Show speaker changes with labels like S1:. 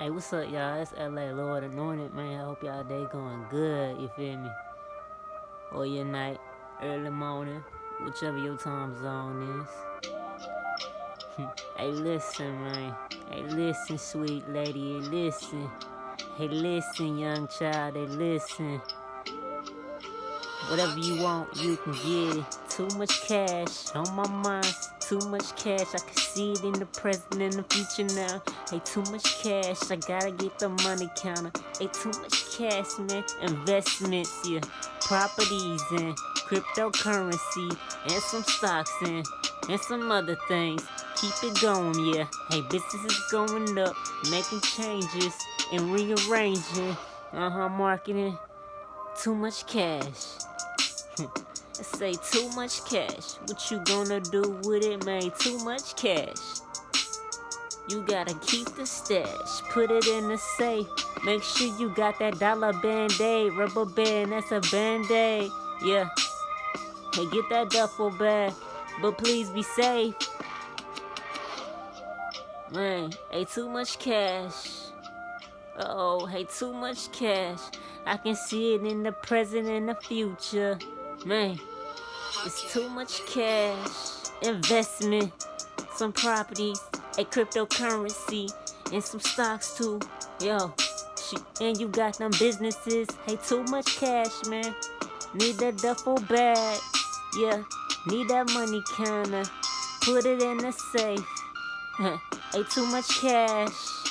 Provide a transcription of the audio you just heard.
S1: Hey, what's up, y'all? It's LA Lord Anointed, man. I hope y'all day going good, you feel me? Or your night, early morning, whichever your time zone is. Hey, listen, man. Hey, listen, sweet lady. Hey, listen. Hey, listen, young child. Hey, listen. Whatever you want, you can get it. Too much cash on my mind. Too much cash, I can see it in the present and the future now. Hey, too much cash, I gotta get the money counter. Hey, too much cash, man. Investments, yeah. Properties and cryptocurrency and some stocks and some other things. Keep it going, yeah. Hey, business is going up, making changes and rearranging. Marketing. Too much cash. I say too much cash. What you gonna do with it, man? Too much cash. You gotta keep the stash. Put it in the safe. Make sure you got that dollar band-aid. Rubber band, that's a band-aid. Yeah. Hey, get that duffel bag. But please be safe. Man, hey, too much cash. Uh-oh, hey, too much cash. I can see it in the present and the future. Man, it's too much cash. Investment, some properties, a cryptocurrency, and some stocks too. Yo, and you got them businesses. Hey, too much cash, man. Need that duffel bag. Yeah, need that money counter. Put it in the safe. Hey, too much cash.